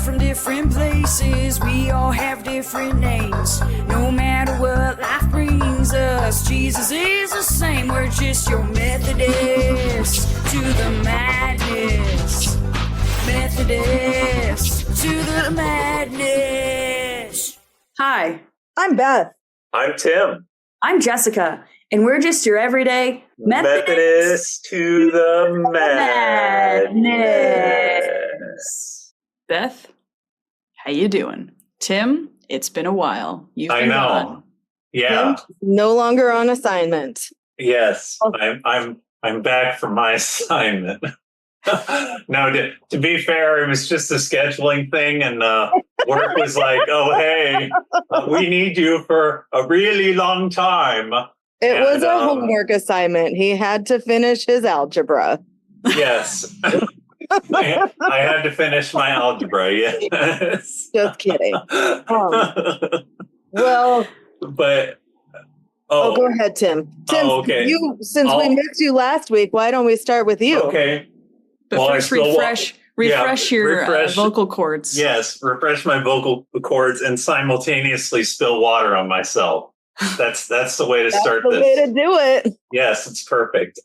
from different places, we all have different names. No matter what life brings us, Jesus is the same. We're just your Methodist to the madness. Methodist to the madness. Hi, I'm Beth. I'm Tim. I'm Jessica, and we're just your everyday Methodist to the madness. Beth, how you doing? Tim, it's been a while. You've been gone. Yeah. Tim's no longer on assignment. Yes. I'm back from my assignment. No, to be fair, it was just a scheduling thing, and work was like, "Oh, hey, we need you for a really long time." It was a homework assignment. He had to finish his algebra. Yes. I had to finish my algebra. Yes. Just kidding. Well, but go ahead, Tim. Tim, okay. We missed you last week, why don't we start with you? Okay. But first, refresh your vocal cords. Yes, refresh my vocal cords and simultaneously spill water on myself. That's the way to start this. That's the way to do it. Yes, it's perfect.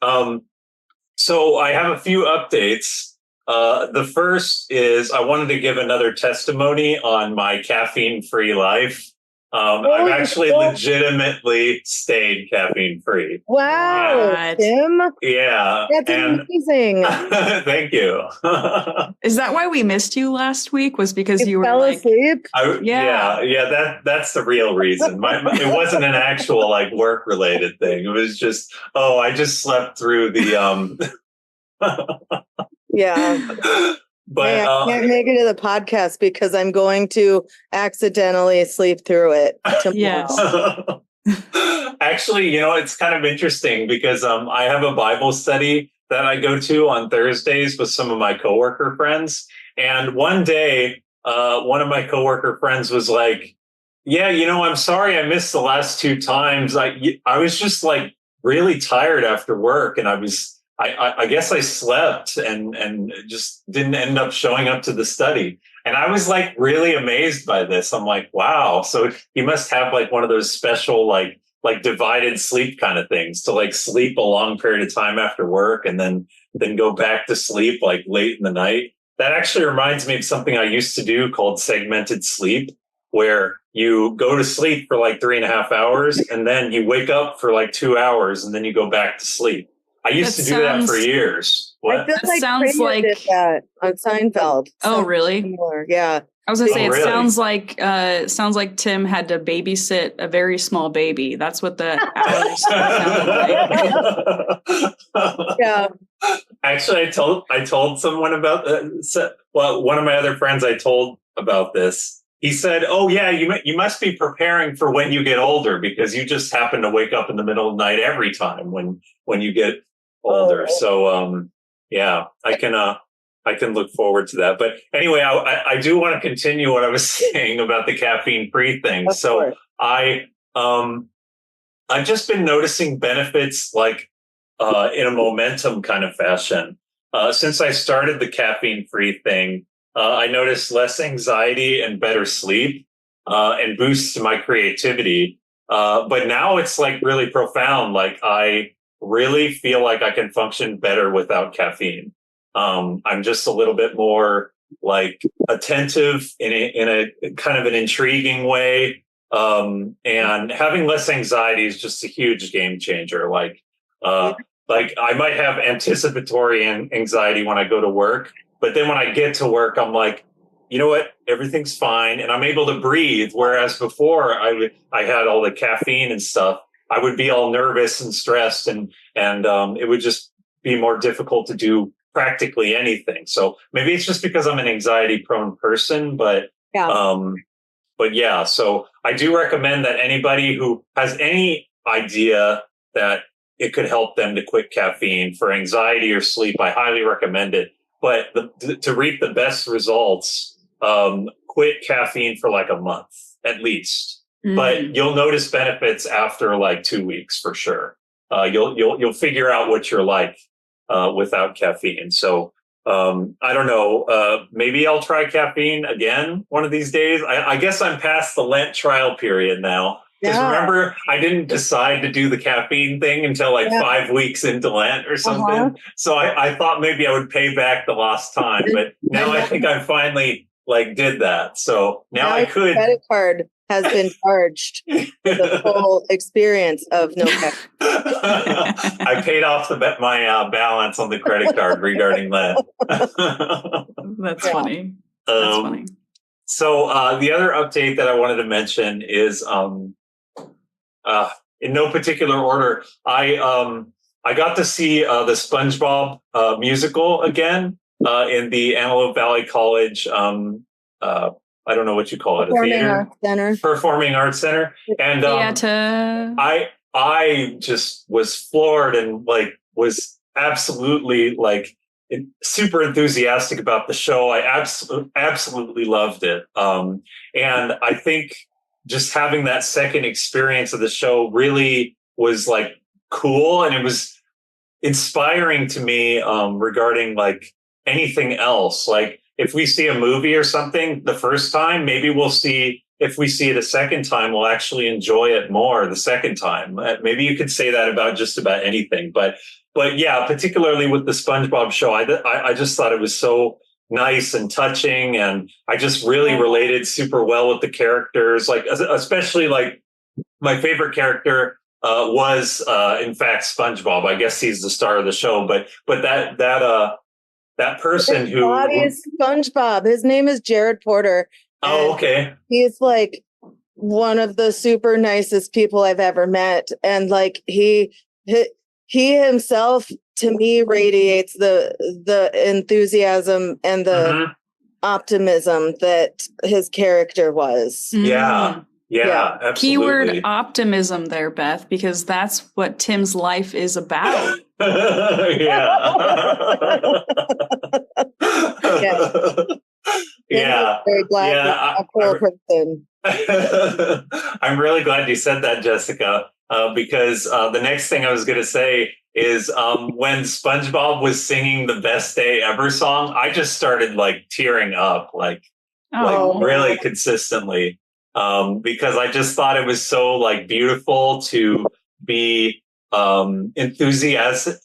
So I have a few updates. The first is I wanted to give another testimony on my caffeine-free life. I've actually legitimately stayed caffeine-free. Wow, Tim. Yeah. That's amazing. Thank you. Is that why we missed you last week? Was because you fell were asleep? That's the real reason. It wasn't an actual work-related thing. It was just, I just slept through the Yeah. But hey, I can't make it to the podcast because I'm going to accidentally sleep through it tomorrow. Yes. Actually, it's kind of interesting because I have a Bible study that I go to on Thursdays with some of my coworker friends. And one day, one of my coworker friends was like, "Yeah, I'm sorry I missed the last two times. I was just really tired after work, and I guess I slept and just didn't end up showing up to the study." And I was really amazed by this. I'm like, wow. So you must have one of those special, divided sleep kind of things to sleep a long period of time after work and then go back to sleep late in the night. That actually reminds me of something I used to do called segmented sleep, where you go to sleep for 3.5 hours and then you wake up for 2 hours and then you go back to sleep. I used to do that for years. What? I feel That sounds Kramer did that on Seinfeld. Oh, really? Similar. Yeah. I was gonna say really? sounds like Tim had to babysit a very small baby. That's what the hours sounded like. Yeah. Actually, I told someone about one of my other friends I told about this. He said, "Oh yeah, you must be preparing for when you get older because you just happen to wake up in the middle of the night every time when you get older." Oh. So yeah, I can look forward to that. But anyway, I do want to continue what I was saying about the caffeine-free thing. Of course. I've just been noticing benefits in a momentum kind of fashion. Since I started the caffeine-free thing, I noticed less anxiety and better sleep and boosts my creativity. But now it's really profound. I really feel like I can function better without caffeine. I'm just a little bit more attentive in a kind of an intriguing way. And having less anxiety is just a huge game changer. I might have anticipatory anxiety when I go to work, but then when I get to work, I'm like, you know what? Everything's fine. And I'm able to breathe. Whereas before I had all the caffeine and stuff, I would be all nervous and stressed and it would just be more difficult to do practically anything. So maybe it's just because I'm an anxiety prone person, but yeah, so I do recommend that anybody who has any idea that it could help them to quit caffeine for anxiety or sleep, I highly recommend it. But to reap the best results, quit caffeine for a month at least. Mm-hmm. But you'll notice benefits after 2 weeks for sure. You'll figure out what you're like without caffeine. So I don't know. Maybe I'll try caffeine again one of these days. I guess I'm past the Lent trial period now. Because remember, I didn't decide to do the caffeine thing until like 5 weeks into Lent or something. So I thought maybe I would pay back the lost time, but now I think I finally like did that. So now I could. Credit card has been charged for the full experience of no caffeine. I paid off my balance on the credit card regarding that. That's funny. That's funny. So the other update that I wanted to mention is, in no particular order, I got to see the SpongeBob musical again in the Antelope Valley College. I don't know what you call it. Performing Arts Center. And I just was floored and like was absolutely like super enthusiastic about the show. I absolutely loved it. And I think just having that second experience of the show really was like cool. And it was inspiring to me regarding like anything else. Like if we see a movie or something the first time, maybe if we see it a second time, we'll actually enjoy it more the second time. Maybe you could say that about just about anything, but yeah, particularly with the SpongeBob show, I just thought it was so nice and touching, and I just really related super well with the characters. Like especially like my favorite character was in fact SpongeBob. I guess he's the star of the show, but that person who is SpongeBob. His name is Jared Porter. Oh, okay. He's like one of the super nicest people I've ever met. And like he himself to me radiates the enthusiasm and the optimism that his character was. Yeah, absolutely. Keyword optimism there, Beth, because that's what Tim's life is about. I'm very glad a cool person. I'm really glad you said that, Jessica, because the next thing I was going to say is when SpongeBob was singing the Best Day Ever song, I just started like tearing up like really consistently because I just thought it was so like beautiful to be enthusiastic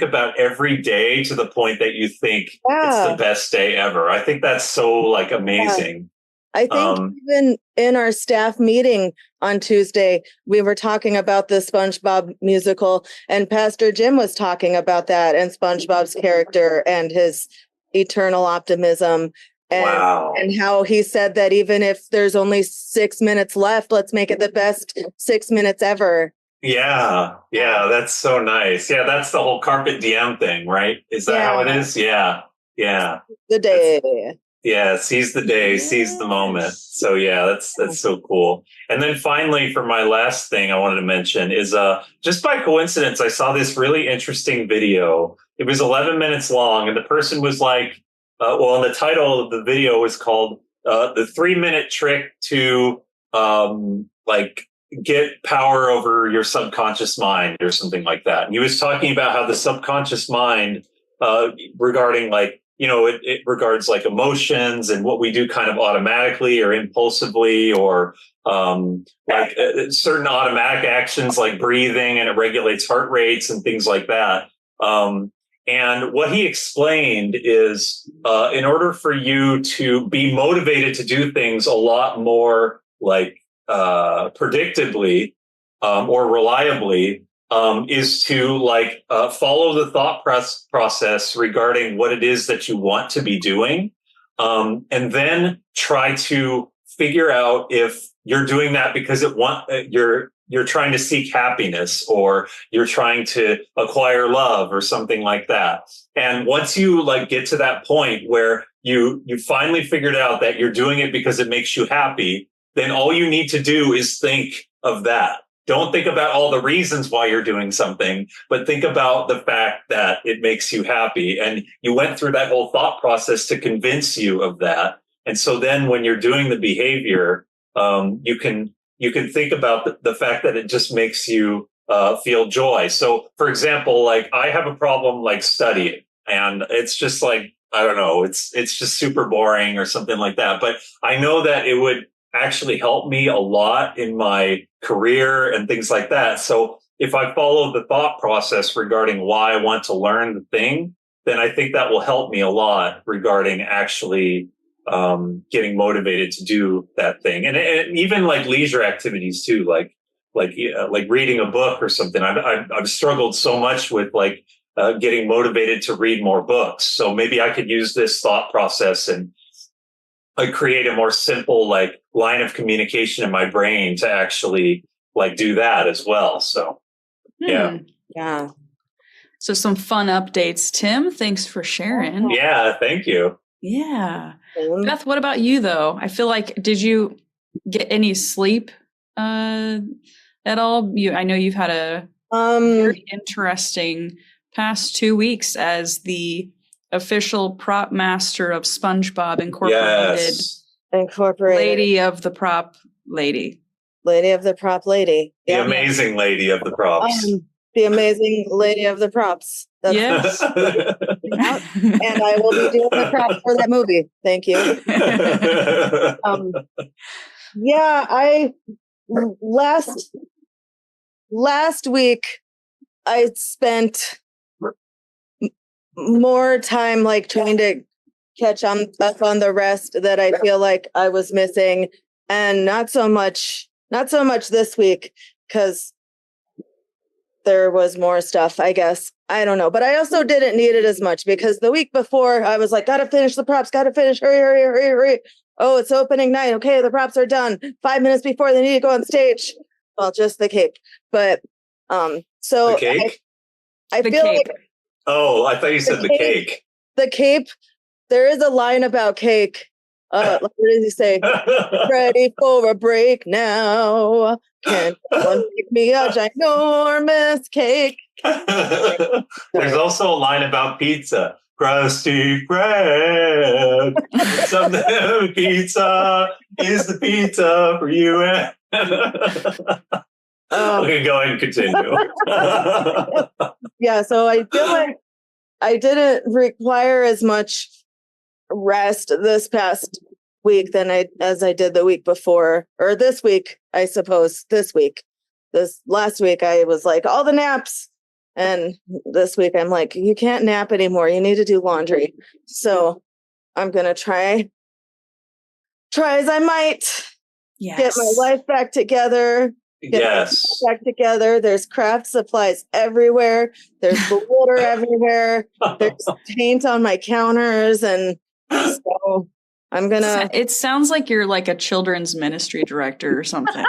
about every day to the point that you think it's the best day ever. I think that's so like amazing. I think even in our staff meeting on Tuesday, we were talking about the SpongeBob musical, and Pastor Jim was talking about that and SpongeBob's character and his eternal optimism. And how he said that even if there's only 6 minutes left, let's make it the best 6 minutes ever. Yeah, that's so nice. Yeah, that's the whole carpe diem thing, right? Is that how it is? Yeah. The day. Seize the day, seize the moment. So yeah, that's so cool. And then finally, for my last thing I wanted to mention is just by coincidence, I saw this really interesting video. It was 11 minutes long, and the person was like, and the title of the video was called "The 3-Minute Trick to like get power over your subconscious mind" or something like that. And he was talking about how the subconscious mind regarding like, you know, it regards like emotions and what we do kind of automatically or impulsively or like certain automatic actions like breathing, and it regulates heart rates and things like that. And what he explained is in order for you to be motivated to do things a lot more like predictably or reliably, is to like follow the thought process regarding what it is that you want to be doing, and then try to figure out if you're doing that because you're trying to seek happiness or you're trying to acquire love or something like that. And once you like get to that point where you finally figured out that you're doing it because it makes you happy, then all you need to do is think of that. Don't think about all the reasons why you're doing something, but think about the fact that it makes you happy. And you went through that whole thought process to convince you of that. And so then when you're doing the behavior, you can think about the fact that it just makes you feel joy. So for example, like I have a problem like studying, and it's just like, I don't know, it's just super boring or something like that. But I know that it would actually help me a lot in my career and things like that. So if I follow the thought process regarding why I want to learn the thing, then I think that will help me a lot regarding actually getting motivated to do that thing. And even like leisure activities too, like reading a book or something. I've struggled so much with like getting motivated to read more books. So maybe I could use this thought process and like create a more simple like line of communication in my brain to actually like do that as well. So yeah. Yeah. So some fun updates, Tim. Thanks for sharing. Yeah, thank you. Yeah. Beth, what about you though? I feel like, did you get any sleep at all? I know you've had a very interesting past 2 weeks as the official prop master of SpongeBob Incorporated. Yes. Lady of the prop lady. Lady of the prop lady. The amazing lady of the props. The amazing lady of the props. Yes. And I will be doing the props for that movie. Thank you. Yeah, I last week I spent more time like trying to catch up on the rest that I feel like I was missing, and not so much this week because there was more stuff, I guess. I don't know. But I also didn't need it as much because the week before I was like, gotta finish the props, gotta finish, hurry. Oh, it's opening night. Okay, the props are done. 5 minutes before they need to go on stage. Well, just the cape. But so the cake? I the feel cape. like Oh, I thought you said the cake. the cape, there is a line about cake. What does he say? Ready for a break now. Can someone make me a ginormous cake? There's also a line about pizza. Crusty bread. Something pizza is the pizza for you. Okay, go ahead and continue. Yeah, so I feel like I didn't require as much rest this past week as I did the week before, or this week, I suppose. This last week I was like all the naps, and this week I'm like, you can't nap anymore, you need to do laundry. So I'm gonna try as I might. Yes. Get my life back together. Yes. Back together. There's craft supplies everywhere. There's glitter everywhere. There's paint on my counters, and so I'm gonna. It sounds like you're like a children's ministry director or something.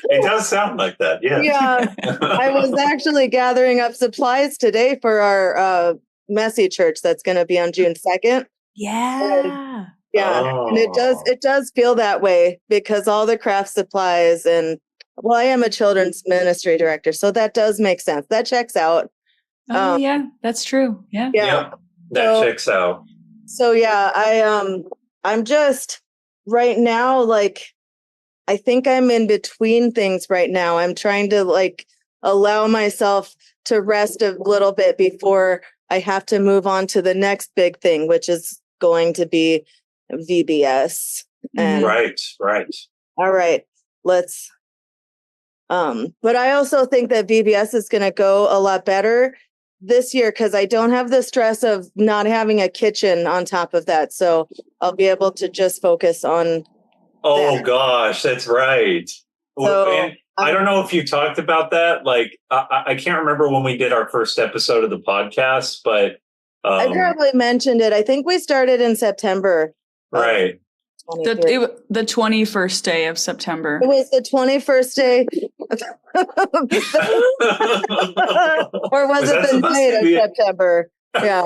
It does sound like that. Yeah. Yeah. I was actually gathering up supplies today for our messy church that's going to be on June 2nd. Yeah. Yeah, and it does feel that way because all the craft supplies and, well, I am a children's ministry director, so that does make sense. That checks out. Oh yeah, that's true. Yeah. Yep, that checks out. So yeah, I'm just right now, like, I think I'm in between things right now. I'm trying to like allow myself to rest a little bit before I have to move on to the next big thing, which is going to be VBS. And right. all right, let's but I also think that VBS is going to go a lot better this year because I don't have the stress of not having a kitchen on top of that, so I'll be able to just focus on gosh, that's right. So, and I don't know if you talked about that, like I can't remember when we did our first episode of the podcast, but I probably mentioned it. I think we started in September. Right. The 21st day of September. It was the 21st day. Or was it the night of September? Yeah.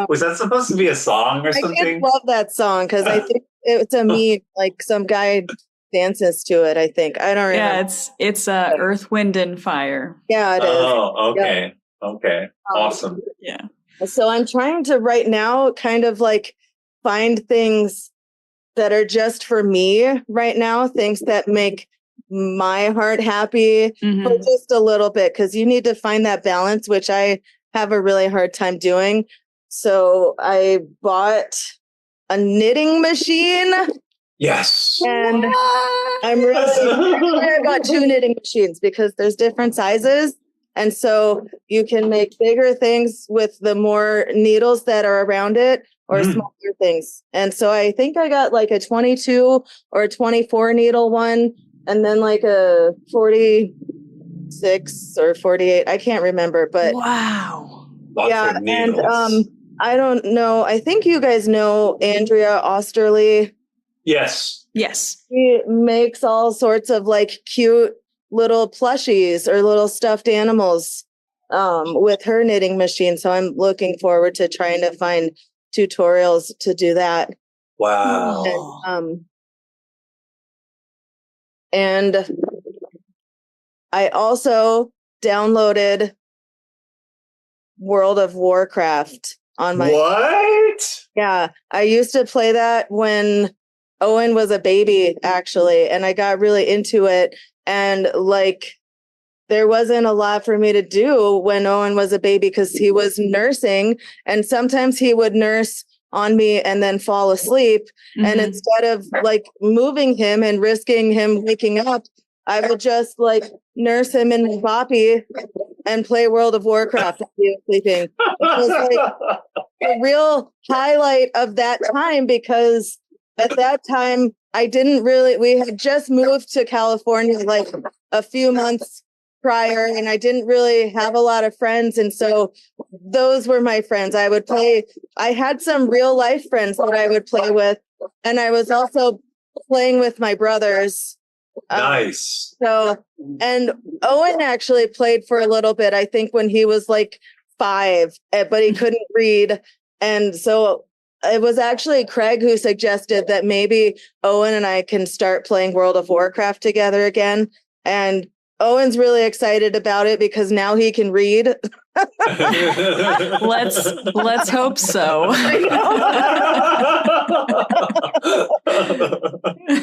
Was that supposed to be a song or something? I love that song because I think it's a meme, like some guy dances to it, I think. I don't remember. Yeah, it's Earth, Wind, and Fire. Yeah, it is. Oh, okay. Yeah. Okay. Awesome. Yeah. So I'm trying to right now kind of like find things that are just for me right now, things that make my heart happy for Mhm. just a little bit, because you need to find that balance, which I have a really hard time doing. So I bought a knitting machine, Yes. and I'm really I got 2 knitting machines because there's different sizes. And so you can make bigger things with the more needles that are around it, or smaller things. And so I think I got like a 22 or a 24 needle one, and then like a 46 or 48. I can't remember, but Wow. Lots yeah. of needles. And I don't know. I think you guys know Andrea Osterly. Yes. Yes. She makes all sorts of like cute little plushies or little stuffed animals with her knitting machine. So I'm looking forward to trying to find tutorials to do that. Wow. And I also downloaded World of Warcraft on my. What? Yeah, I used to play that when Owen was a baby, actually, and I got really into it. And like, there wasn't a lot for me to do when Owen was a baby because he was nursing, and sometimes he would nurse on me and then fall asleep. And instead of like moving him and risking him waking up, I would just like nurse him in my boppy and play World of Warcraft while he was sleeping. It was like a real highlight of that time, because at that time we had just moved to California like a few months prior, and I didn't really have a lot of friends. And so those were my friends. I had some real life friends that I would play with, and I was also playing with my brothers. Nice. So, and Owen actually played for a little bit, I think when he was like 5, but he couldn't read. And so it was actually Craig who suggested that maybe Owen and I can start playing World of Warcraft together again. And Owen's really excited about it because now he can read. Let's hope so.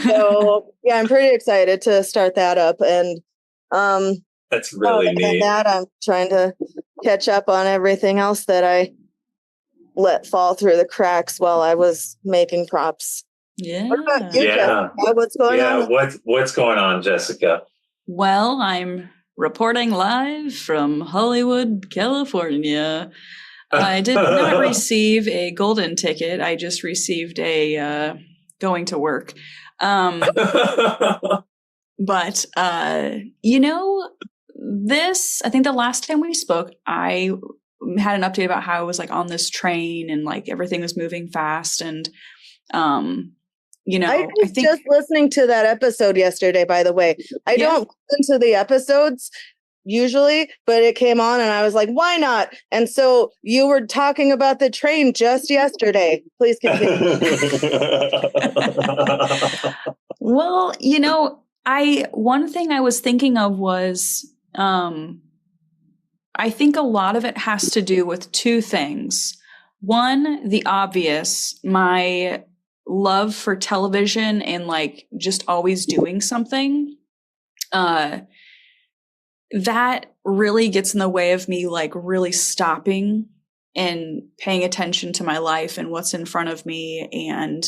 So yeah, I'm pretty excited to start that up. And that's really neat. That I'm trying to catch up on everything else that I let fall through the cracks while I was making props. Yeah. What about you, Jessica? What's going on? What's going on, Jessica? Well, I'm reporting live from Hollywood, California. I did not receive a golden ticket. I just received a going to work. But, I think the last time we spoke, I had an update about how I was like on this train and like everything was moving fast. And, I was just listening to that episode yesterday, by the way. I don't listen to the episodes usually, but it came on and I was like, why not? And so you were talking about the train just yesterday. Please continue. Well, one thing I was thinking of was, I think a lot of it has to do with 2 things. One, the obvious, my love for television and like just always doing something. That really gets in the way of me like really stopping and paying attention to my life and what's in front of me. And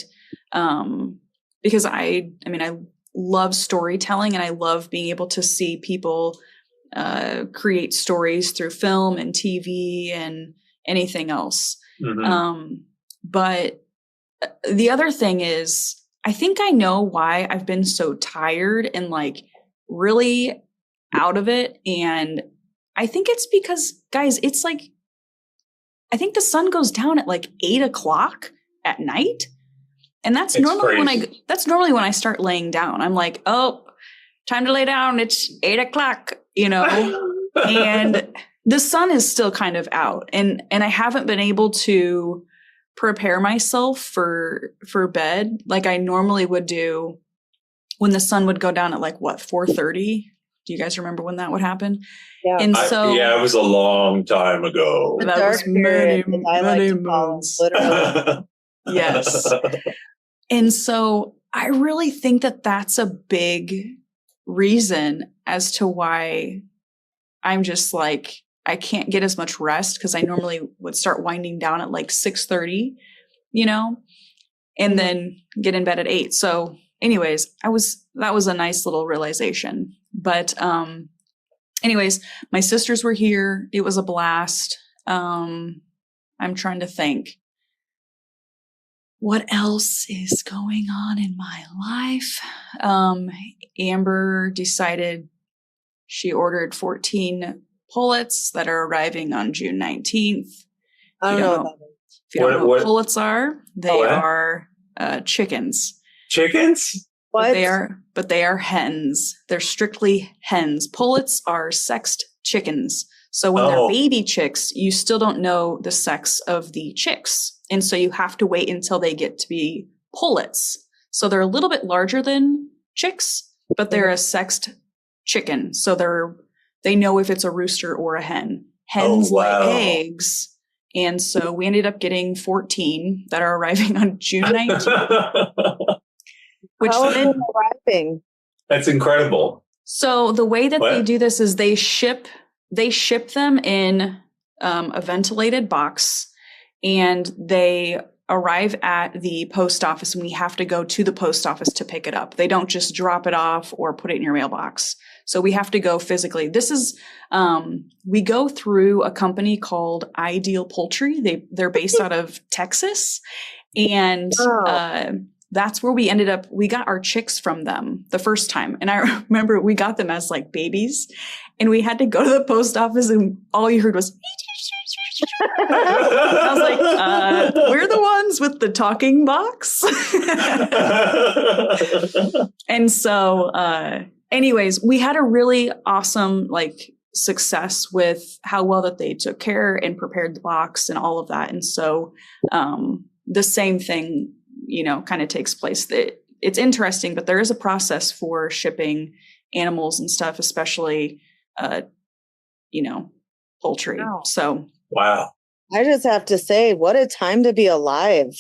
because I love storytelling and I love being able to see people create stories through film and TV and anything else. But the other thing is, I think I know why I've been so tired and like really out of it. And I think it's because, guys, it's like, I think the sun goes down at like 8:00 at night. And that's normally when I start laying down. I'm like, oh, time to lay down. It's 8:00, and the sun is still kind of out. And I haven't been able to prepare myself for bed like I normally would do when the sun would go down at like 4:30. Do you guys remember when that would happen? Yeah. And so it was a long time ago. The that dark was period, many, I like many to call moons. literally. Yes. And so I really think that that's a big reason as to why I'm just like, I can't get as much rest, because I normally would start winding down at like 6:30, and then get in bed at 8. So anyways, that was a nice little realization. But anyways, my sisters were here. It was a blast. I'm trying to think. What else is going on in my life? Amber decided she ordered 14 pullets that are arriving on June 19th. I don't know. If you don't know what pullets are, they are chickens. Chickens? What? But they are hens. They're strictly hens. Pullets are sexed chickens. So when they're baby chicks, you still don't know the sex of the chicks. And so you have to wait until they get to be pullets. So they're a little bit larger than chicks, but they're a sexed chicken. So they know if it's a rooster or a hen. Hens lay eggs. And so we ended up getting 14 that are arriving on June 19th. How are they arriving? That's incredible. So the way that they do this is they ship them in a ventilated box, and they arrive at the post office, and we have to go to the post office to pick it up. They don't just drop it off or put it in your mailbox. So we have to go physically. This is, we go through a company called Ideal Poultry. They're based out of Texas, and that's where we ended up. We got our chicks from them the first time. And I remember we got them as like babies, and we had to go to the post office, and all you heard was, I was like, we're the ones with the talking box. And so, anyways, we had a really awesome success with how well that they took care and prepared the box and all of that. And so, the same thing, kind of takes place. That it's interesting, but there is a process for shipping animals and stuff, especially, poultry. Wow. So. Wow. I just have to say, what a time to be alive.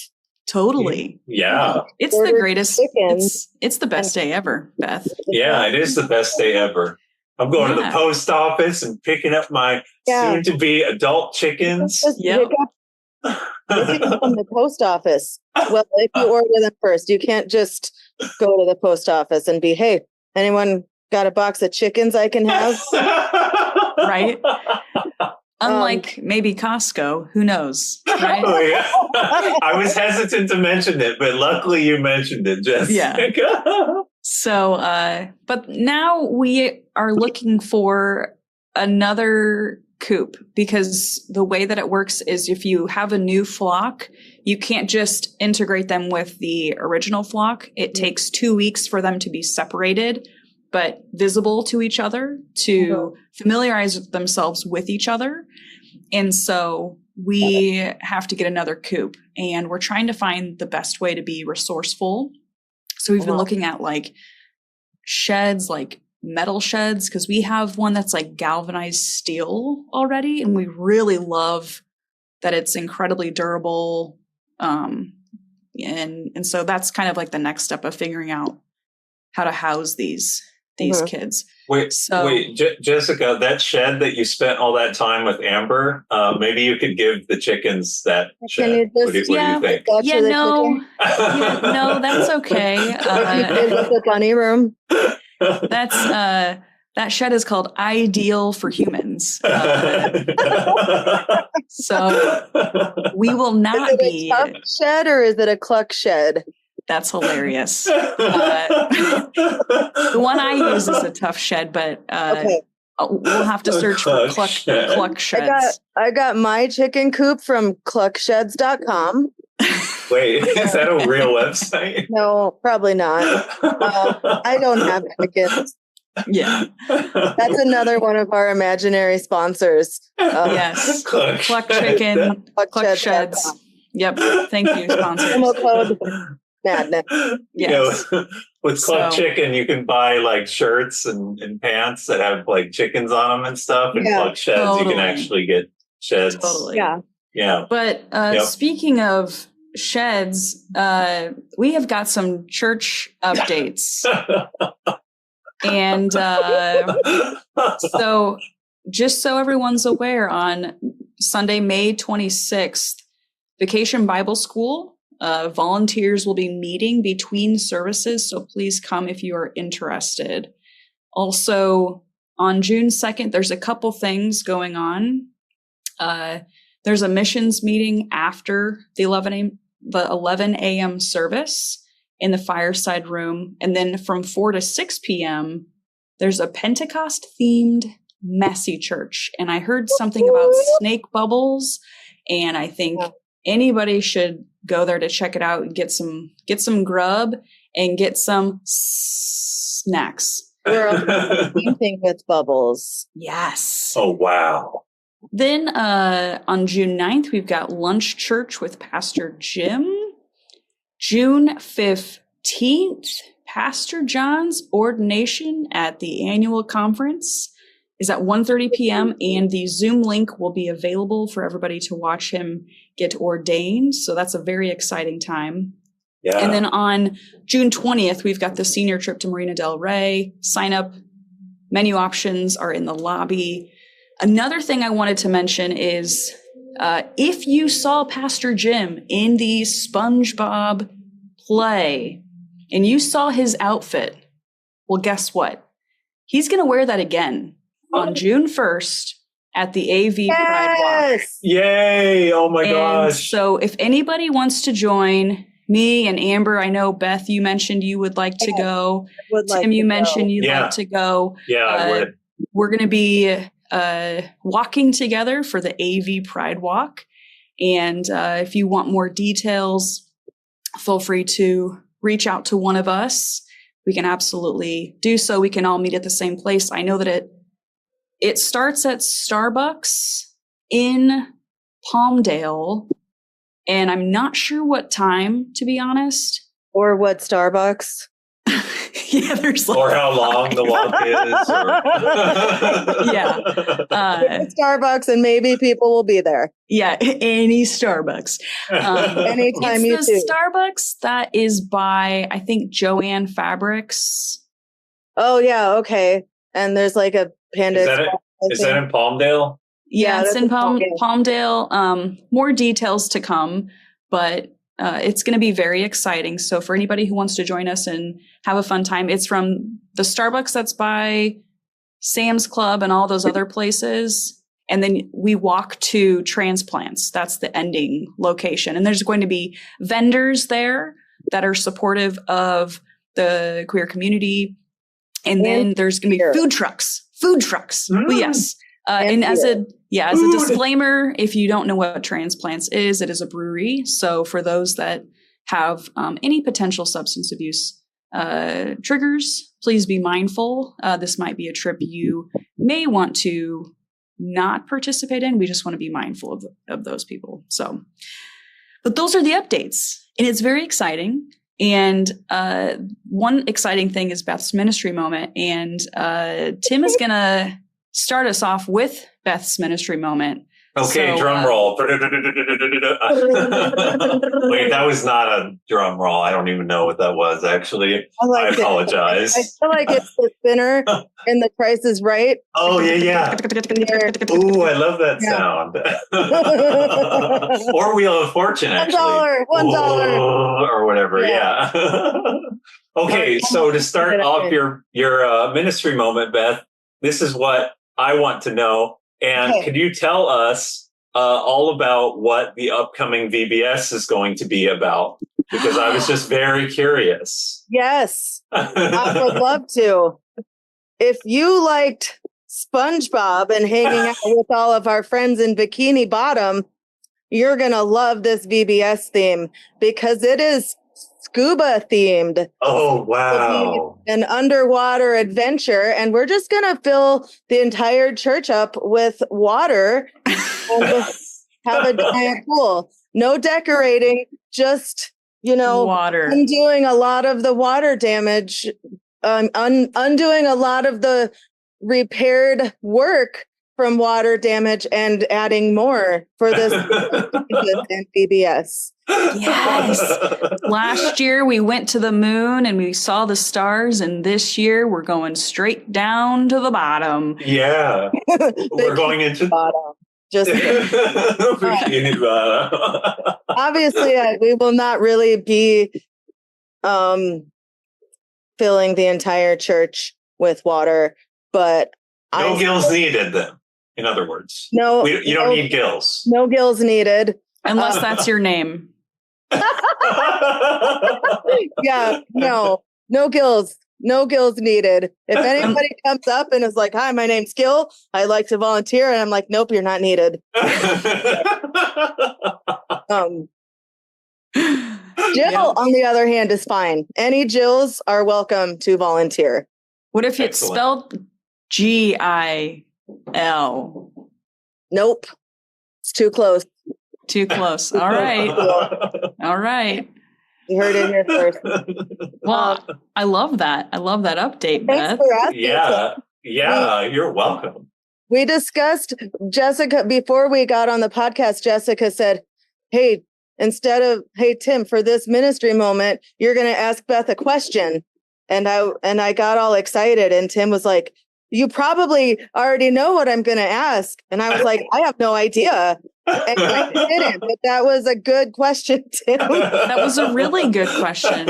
Totally. Yeah. It's the greatest. It's the best day ever, Beth. Yeah, it is the best day ever. I'm going to the post office and picking up my soon-to-be adult chickens. Yep. From the post office. Well, if you order them first, you can't just go to the post office and be, hey, anyone got a box of chickens I can have? Right? Unlike maybe Costco, who knows? Right? Oh, yeah. I was hesitant to mention it, but luckily you mentioned it, Jessica. Yeah. So, but now we are looking for another coop, because the way that it works is if you have a new flock, you can't just integrate them with the original flock. It takes 2 weeks for them to be separated, but visible to each other, to familiarize themselves with each other. And so we have to get another coop, and we're trying to find the best way to be resourceful. So we've been looking at sheds, metal sheds, because we have one that's galvanized steel already, and we really love that it's incredibly durable. And so that's kind of the next step of figuring out how to house these kids. Wait, Jessica, that shed that you spent all that time with Amber, maybe you could give the chickens that shed. What do you think? No, that's okay. The bunny room. That shed is called Ideal for Humans. So we will not be a tough shed, or is it a cluck shed? That's hilarious. The one I use is a tough shed, but we'll have to search for cluck sheds. I got my chicken coop from clucksheds.com. Wait, is that a real website? No, probably not. I don't have chickens. Yeah. That's another one of our imaginary sponsors. Yes. Cluck chicken, cluck sheds. Yep. Thank you, sponsors. Promo code madness. Yes. With Cluck Chicken, you can buy shirts and pants that have chickens on them and stuff. And Cluck Sheds, you can actually get sheds. Totally. Yeah. Yeah. But speaking of sheds, we have got some church updates. And so just so everyone's aware, on Sunday, May 26th, Vacation Bible School, volunteers will be meeting between services. So please come if you are interested. Also, on June 2nd, there's a couple things going on. There's a missions meeting after the 11 a.m. service in the fireside room. And then from 4 to 6 p.m., there's a Pentecost-themed messy church. And I heard something about snake bubbles, and I think anybody should go there to check it out and get some grub and get some snacks. We're painting with bubbles. Yes. Oh, wow. Then on June 9th, we've got Lunch Church with Pastor Jim. June 15th, Pastor John's ordination at the annual conference is at 1:30 p.m. and the Zoom link will be available for everybody to watch him get ordained. So that's a very exciting time. Yeah. And then on June 20th, we've got the senior trip to Marina del Rey. Sign up menu options are in the lobby. Another thing I wanted to mention is if you saw Pastor Jim in the SpongeBob play and you saw his outfit, well, guess what? He's going to wear that again on June 1st at the AV Pride Walk. Yay! Oh my gosh. So if anybody wants to join, me and Amber, I know Beth, you mentioned you would like to go. Tim, you mentioned you'd like to go. Yeah, I would. We're going to be walking together for the AV Pride Walk. And if you want more details, feel free to reach out to one of us. We can absolutely do so. We can all meet at the same place. I know that it starts at Starbucks in Palmdale, and I'm not sure what time, to be honest. Or what Starbucks. Yeah, there's like or how long the walk is. Or yeah. Starbucks, and maybe people will be there. Yeah, any Starbucks. Anytime it's you the Starbucks that is by, I think, Joanne Fabrics. Oh, yeah. Okay. And there's like a Panda. Is that in Palmdale? Yeah, it's in Palmdale. More details to come, but it's going to be very exciting. So for anybody who wants to join us and have a fun time, it's from the Starbucks that's by Sam's Club and all those other places. And then we walk to Transplants. That's the ending location. And there's going to be vendors there that are supportive of the queer community. And then there's going to be food trucks. Well, yes. And as a disclaimer, if you don't know what Transplants is, it is a brewery. So for those that have any potential substance abuse triggers, please be mindful. This might be a trip you may want to not participate in. We just want to be mindful of those people. So, but those are the updates, and it's very exciting. And one exciting thing is Beth's ministry moment, and Tim is going to start us off with Beth's ministry moment. Okay, so, drum roll. Wait, that was not a drum roll. I don't even know what that was, actually. I apologize. I feel like it's the spinner in The Price is Right. Oh, yeah. Ooh, I love that sound. Or Wheel of Fortune, actually. $1. Or whatever, yeah. Okay, so to start off your ministry moment, Beth, this is what I want to know. And could you tell us all about what the upcoming VBS is going to be about? Because I was just very curious. Yes, I would love to. If you liked SpongeBob and hanging out with all of our friends in Bikini Bottom, you're going to love this VBS theme because it is scuba themed. Oh, wow. An underwater adventure. And we're just going to fill the entire church up with water and have a giant pool. No decorating, just, water. Undoing a lot of the water damage, undoing a lot of the repaired work from water damage and adding more for this and VBS. Yes. Last year we went to the moon and we saw the stars, and this year we're going straight down to the bottom. Yeah. We're going into bottom. Just Bikini Bottom. obviously, we will not really be filling the entire church with water, but no gills needed then. In other words, you don't need gills. No gills needed. Unless that's your name. Yeah, no gills. No gills needed. If anybody comes up and is like, "Hi, my name's Gil. I'd like to volunteer," and I'm like, "Nope, you're not needed." Jill, on the other hand, is fine. Any Jills are welcome to volunteer. What if it's spelled Gil? Nope. It's too close. Too close. All right. All right. You heard it here first. Well, I love that. I love that update, Beth. For asking. Yeah, you're welcome. We discussed, Jessica, before we got on the podcast, Jessica said, hey, instead of, hey, Tim, for this ministry moment, you're going to ask Beth a question. And I got all excited, and Tim was like, you probably already know what I'm going to ask. And I was like, I have no idea. And I didn't, but that was a good question, Tim. That was a really good question.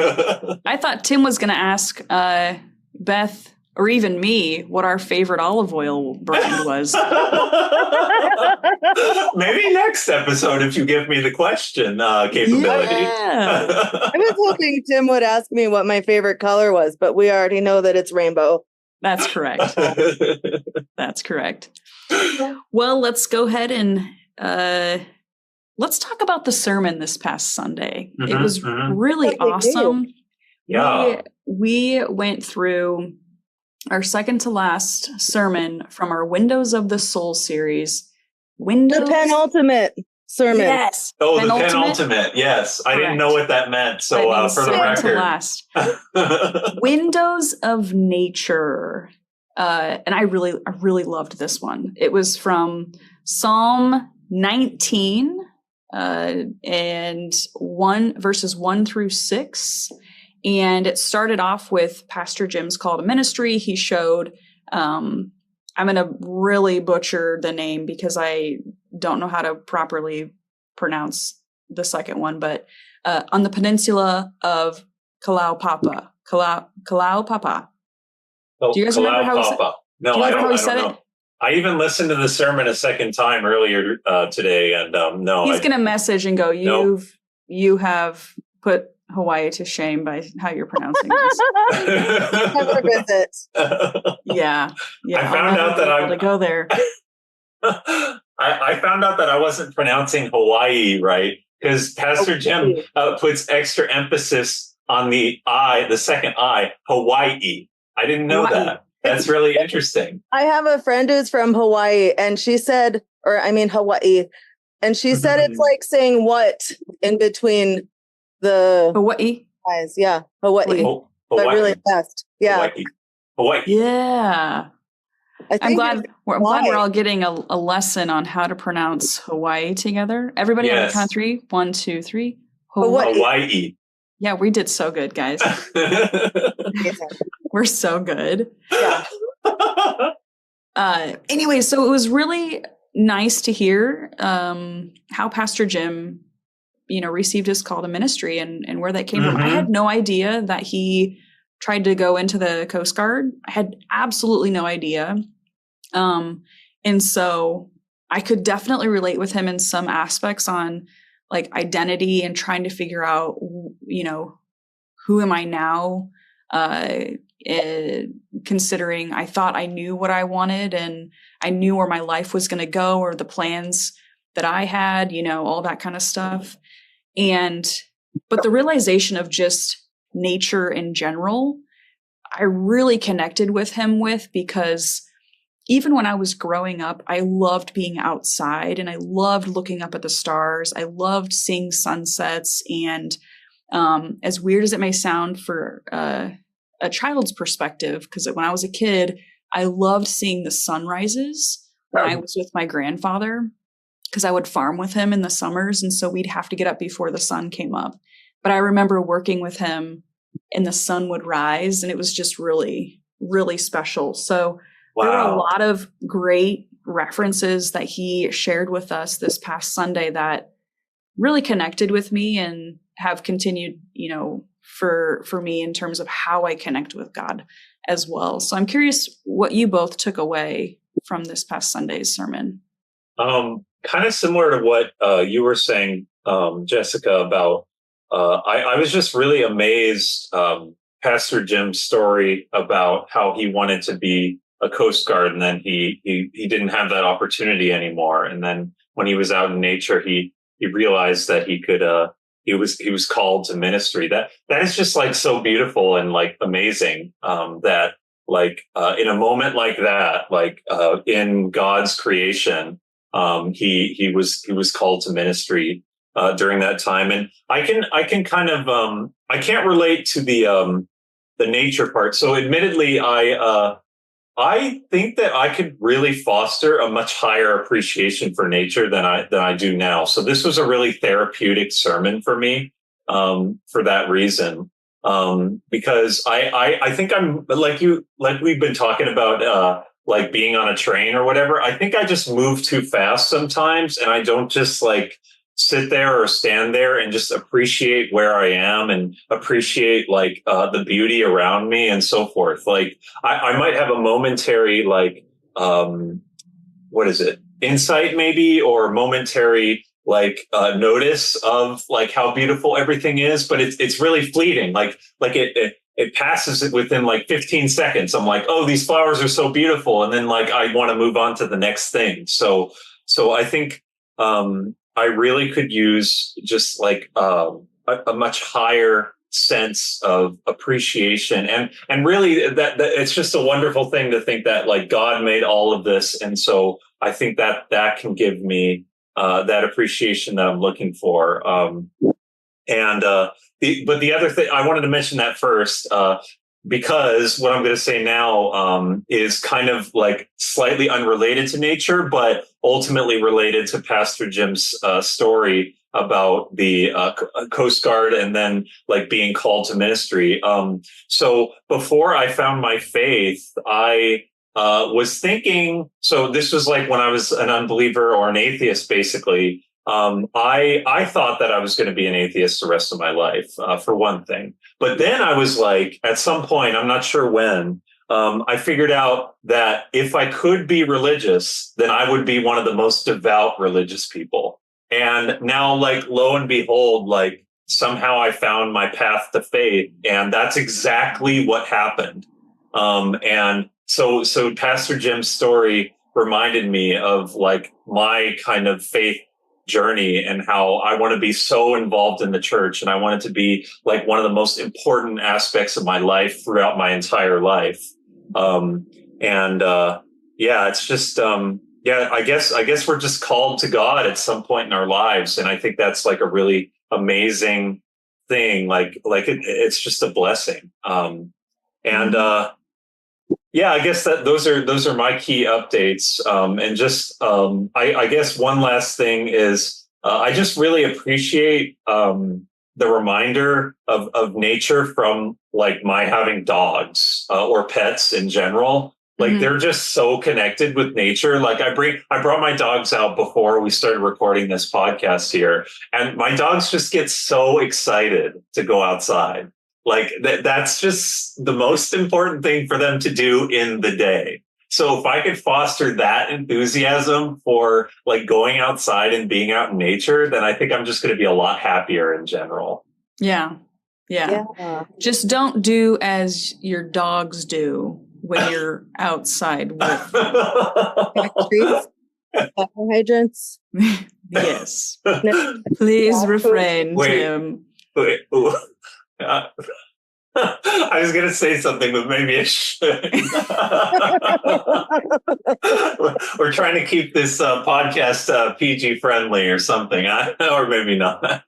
I thought Tim was going to ask Beth or even me what our favorite olive oil brand was. Maybe next episode if you give me the question capability. Yeah. I was hoping Tim would ask me what my favorite color was, but we already know that it's rainbow. That's correct. That's correct. Well, let's go ahead and let's talk about the sermon this past Sunday. It was really awesome. Yeah. We went through our second to last sermon from our Windows of the Soul series. The penultimate sermon. Yes. Oh, the penultimate. Yes. Correct. I didn't know what that meant. So for the record. To last. Windows of Nature. And I really loved this one. It was from Psalm 19 and verses 1 through 6. And it started off with Pastor Jim's call to ministry. He showed, I'm going to really butcher the name because I don't know how to properly pronounce the second one, but on the peninsula of Kalaupapa. Kalaupapa. Oh, do you guys remember how he said it? No, I don't know. I even listened to the sermon a second time earlier today, and no. He's going to message and go, you have put Hawaii to shame by how you're pronouncing this. Never visit. Yeah. I found out that I'm to go there. I found out that I wasn't pronouncing Hawaii right because Pastor Jim puts extra emphasis on the second I, Hawaii. I didn't know that. That's really interesting. I have a friend who's from Hawaii, and she said, Hawaii, and she said it's like saying what in between the Hawaii eyes. Yeah, Hawaii. But really fast. Yeah. Hawaii. Yeah. I'm glad we're all getting a lesson on how to pronounce Hawaii together. Everybody on the country. 1, 2, 3. Hawaii. Yeah, we did so good, guys. We're so good. Yeah. Anyway, so it was really nice to hear how Pastor Jim, received his call to ministry and where that came from. I had no idea that he tried to go into the Coast Guard. I had absolutely no idea. And so I could definitely relate with him in some aspects on like identity and trying to figure out, who am I now? Considering I thought I knew what I wanted and I knew where my life was going to go or the plans that I had, all that kind of stuff. But the realization of just nature in general, I really connected with him because even when I was growing up, I loved being outside and I loved looking up at the stars. I loved seeing sunsets. And as weird as it may sound for a child's perspective, because when I was a kid, I loved seeing the sunrises when I was with my grandfather. because I would farm with him in the summers. And so we'd have to get up before the sun came up. But I remember working with him and the sun would rise, and it was just really, really special. So there were a lot of great references that he shared with us this past Sunday that really connected with me and have continued, for me in terms of how I connect with God as well. So I'm curious what you both took away from this past Sunday's sermon. Kind of similar to what you were saying, Jessica, about I was just really amazed, Pastor Jim's story about how he wanted to be a Coast Guard, and then he didn't have that opportunity anymore. And then when he was out in nature, he realized that he could he was called to ministry. That is just like so beautiful and like amazing, that like in a moment like that, like in God's creation, he was called to ministry during that time. And I can kind of I can't relate to the nature part. So admittedly, I think that I could really foster a much higher appreciation for nature than I do now. So this was a really therapeutic sermon for me, for that reason. Because I think I'm like we've been talking about, like being on a train or whatever. I think I just move too fast sometimes, and I don't just like sit there or stand there and just appreciate where I am and appreciate like the beauty around me and so forth. Like I might have a momentary like what is it, insight maybe, or momentary like notice of like how beautiful everything is, but it's really fleeting. Like it passes it within like 15 seconds. I'm like, oh, these flowers are so beautiful, and then like I want to move on to the next thing. So I think I really could use just like a much higher sense of appreciation, and really that it's just a wonderful thing to think that like God made all of this, and so I think that can give me that appreciation that I'm looking for. But the other thing I wanted to mention that first, because what I'm going to say now is kind of like slightly unrelated to nature, but ultimately related to Pastor Jim's story about the Coast Guard and then like being called to ministry. So before I found my faith, I was thinking, so this was like when I was an unbeliever or an atheist, basically. I thought that I was going to be an atheist the rest of my life, for one thing. But then I was like, at some point, I'm not sure when, I figured out that if I could be religious, then I would be one of the most devout religious people. And now, like, lo and behold, like somehow I found my path to faith, and that's exactly what happened. And so Pastor Jim's story reminded me of like my kind of faith journey and how I want to be so involved in the church, and I want it to be like one of the most important aspects of my life throughout my entire life. It's just, I guess we're just called to God at some point in our lives. And I think that's like a really amazing thing. It's just a blessing. I guess that those are my key updates. I guess one last thing is I just really appreciate the reminder of nature from like my having dogs or pets in general. Like they're just so connected with nature. Like I brought my dogs out before we started recording this podcast here, and my dogs just get so excited to go outside. Like that's just the most important thing for them to do in the day. So if I could foster that enthusiasm for like going outside and being out in nature, then I think I'm just going to be a lot happier in general. Yeah. Just don't do as your dogs do when you're outside with trees, hydrants. Yes. Please refrain, Tim. Wait. I was going to say something, but maybe I should. We're trying to keep this podcast PG friendly or something, or maybe not.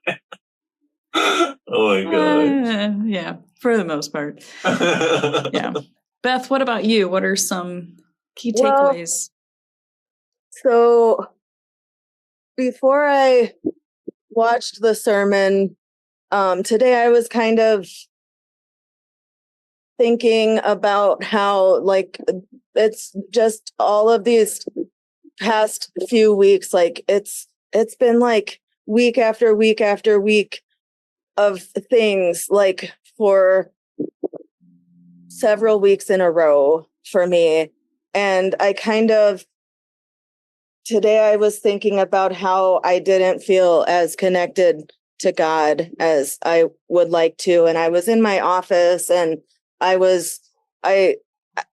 Oh my God. Yeah, for the most part. Yeah. Beth, what about you? What are some key takeaways? So, before I watched the sermon today, I was kind of thinking about how, like, it's just all of these past few weeks, like it's been like week after week after week of things, like for several weeks in a row for me. And I kind of, today I was thinking about how I didn't feel as connected to God as I would like to. And I was in my office, and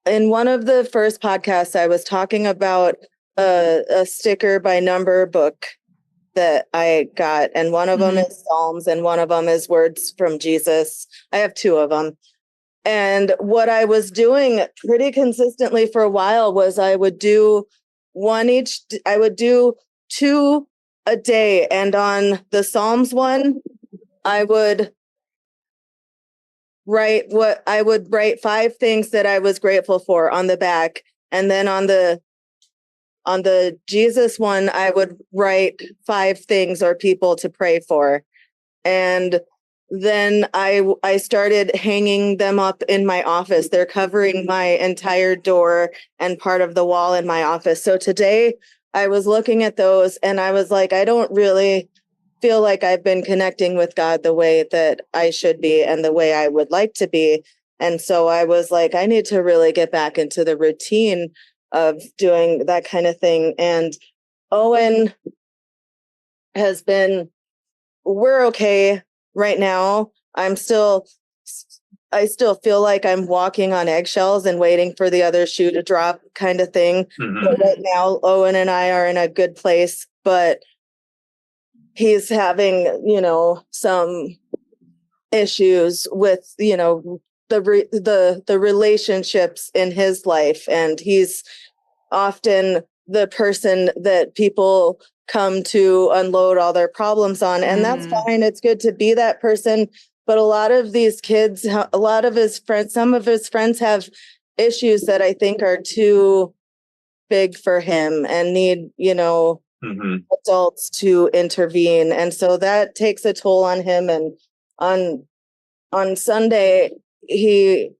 in one of the first podcasts, I was talking about a sticker by number book that I got. And one of them is Psalms, and one of them is words from Jesus. I have two of them. And what I was doing pretty consistently for a while was I would do two a day. And on the Psalms one, I would write 5 things that I was grateful for on the back. And then on the Jesus one, I would write 5 things or people to pray for. And then I started hanging them up in my office. They're covering my entire door and part of the wall in my office. So today I was looking at those, and I was like, I don't really feel like I've been connecting with God the way that I should be and the way I would like to be. And so I was like, I need to really get back into the routine of doing that kind of thing. And Owen we're okay right now. I still feel like I'm walking on eggshells and waiting for the other shoe to drop kind of thing. But right now, Owen and I are in a good place, but he's having, some issues with, the relationships in his life. And he's often the person that people come to unload all their problems on. And that's fine. It's good to be that person. But a lot of these kids, a lot of his friends, some of his friends have issues that I think are too big for him and need, adults to intervene. And so that takes a toll on him. And on Sunday, he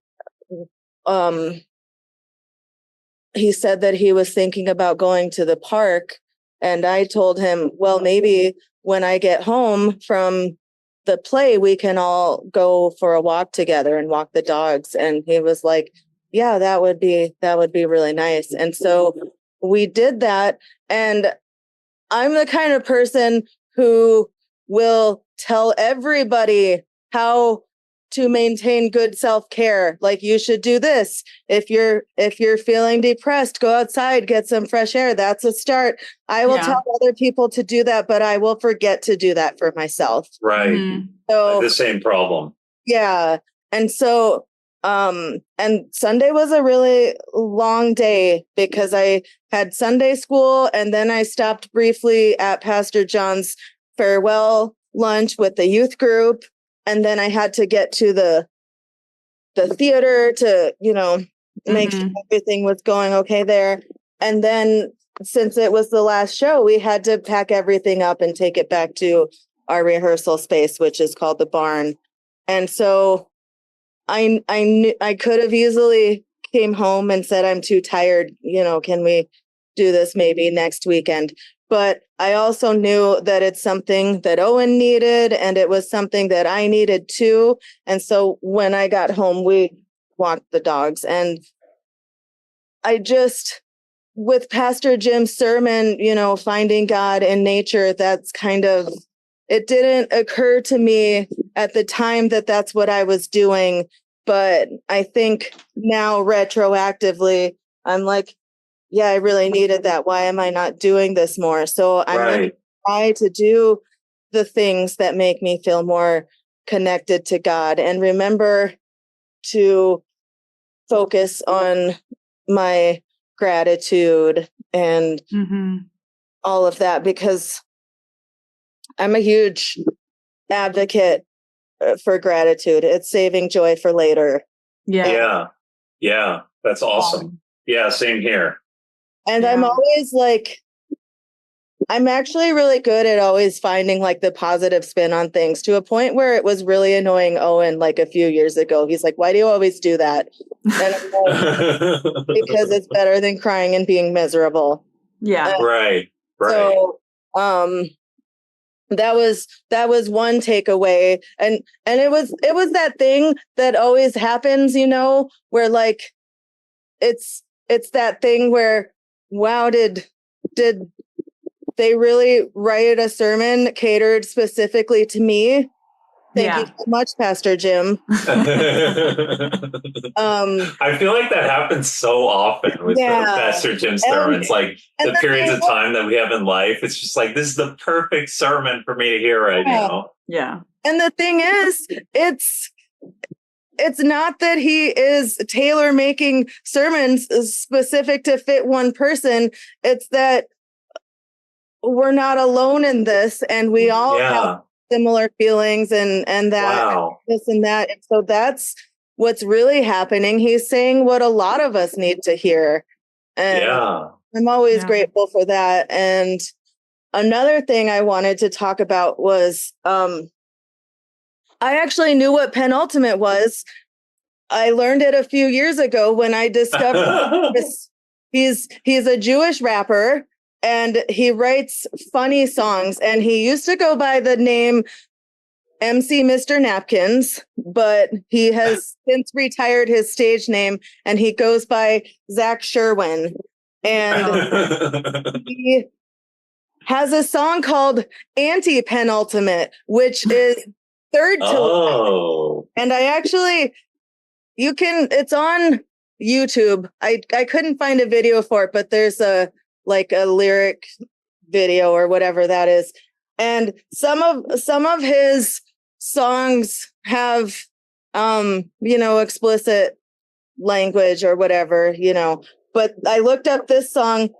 said that he was thinking about going to the park. And I told him, well, maybe when I get home from the play, we can all go for a walk together and walk the dogs. And he was like, yeah, that would be really nice. And so we did that. And I'm the kind of person who will tell everybody how to maintain good self-care. Like, you should do this. If you're feeling depressed, go outside, get some fresh air. That's a start. I will tell other people to do that, but I will forget to do that for myself. Right. So the same problem. Yeah. And so and Sunday was a really long day because I had Sunday school, and then I stopped briefly at Pastor John's farewell lunch with the youth group. And then I had to get to the theater to, make sure everything was going okay there. And then since it was the last show, we had to pack everything up and take it back to our rehearsal space, which is called the barn. And so I knew I could have easily came home and said, I'm too tired. Can we do this maybe next weekend? But I also knew that it's something that Owen needed, and it was something that I needed too. And so when I got home, we walked the dogs. And I just, with Pastor Jim's sermon, finding God in nature, that's kind of, it didn't occur to me at the time that that's what I was doing. But I think now retroactively, I'm like, yeah, I really needed that. Why am I not doing this more? So I'm going to try to do the things that make me feel more connected to God, and remember to focus on my gratitude and all of that, because I'm a huge advocate for gratitude. It's saving joy for later. Yeah. That's awesome. Yeah, same here. And I'm always like, I'm actually really good at always finding like the positive spin on things, to a point where it was really annoying Owen like a few years ago. He's like, why do you always do that? And I'm like, because it's better than crying and being miserable. Yeah. Right. So that was one takeaway. And it was that thing that always happens, you know, where like it's that thing where, wow, did they really write a sermon catered specifically to me? Thank you so much, Pastor Jim. I feel like that happens so often with Pastor Jim's sermons. Like the periods of time that we have in life, it's just like, this is the perfect sermon for me to hear right now. Yeah. And the thing is, it's not that he is tailor making sermons specific to fit one person. It's that we're not alone in this, and we all have similar feelings and that this and that. And so that's what's really happening. He's saying what a lot of us need to hear. And I'm always grateful for that. And another thing I wanted to talk about was I actually knew what penultimate was. I learned it a few years ago when I discovered this. He's a Jewish rapper, and he writes funny songs, and he used to go by the name MC Mr. Napkins, but he has since retired his stage name, and he goes by Zach Sherwin. And he has a song called Anti-Penultimate, which is third to last. And I actually, it's on YouTube. I couldn't find a video for it, but there's a lyric video or whatever that is. And some of his songs have, explicit language or whatever, but I looked up this song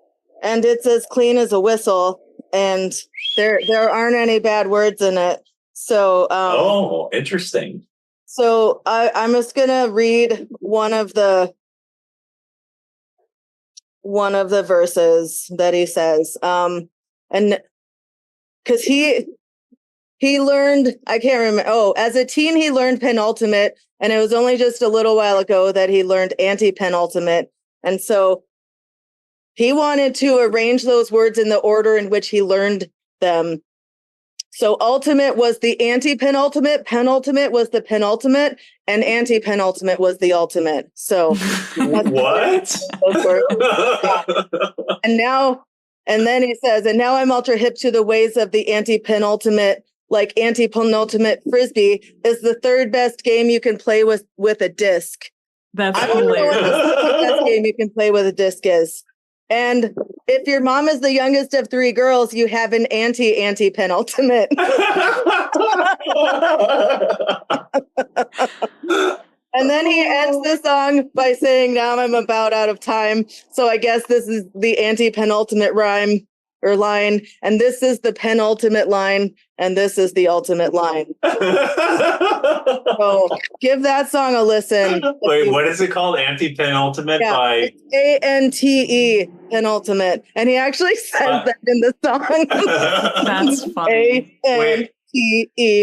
and it's as clean as a whistle, and there aren't any bad words in it. So, interesting. So I'm just going to read one of the verses that he says. And because he learned, I can't remember. As a teen, he learned penultimate, and it was only just a little while ago that he learned anti-penultimate. And so he wanted to arrange those words in the order in which he learned them. So ultimate was the anti-penultimate, penultimate was the penultimate, and anti-penultimate was the ultimate. So what? And then he says, and now I'm ultra hip to the ways of the anti-penultimate, like anti-penultimate frisbee is the third best game you can play with a disc. That's I don't know what the best game you can play with a disc is. And if your mom is the youngest of three girls, you have an anti-penultimate. And then he ends the song by saying, now I'm about out of time. So I guess this is the anti-penultimate rhyme or line. And this is the penultimate line. And this is the ultimate line. So give that song a listen. Wait, what is it called? Anti-penultimate by? ANTE, penultimate. And he actually says that in the song. That's funny. ANTE,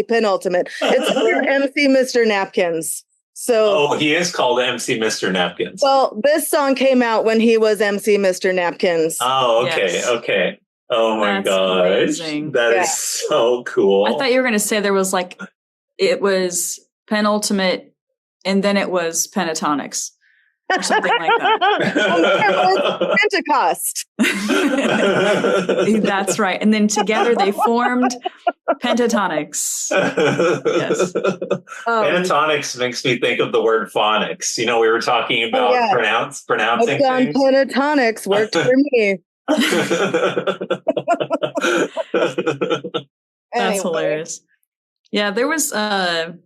penultimate. It's for MC Mr. Napkins. So, he is called MC Mr. Napkins. Well, this song came out when he was MC Mr. Napkins. Oh, okay, yes. Okay. Oh my gosh. Amazing. That is so cool. I thought you were going to say there was it was penultimate and then it was pentatonics or something like that. Pentecost. That's right. And then together they formed pentatonics. Yes. Pentatonics makes me think of the word phonics. We were talking about pronouncing things. Pentatonics worked for me. That's hilarious. Yeah, there was a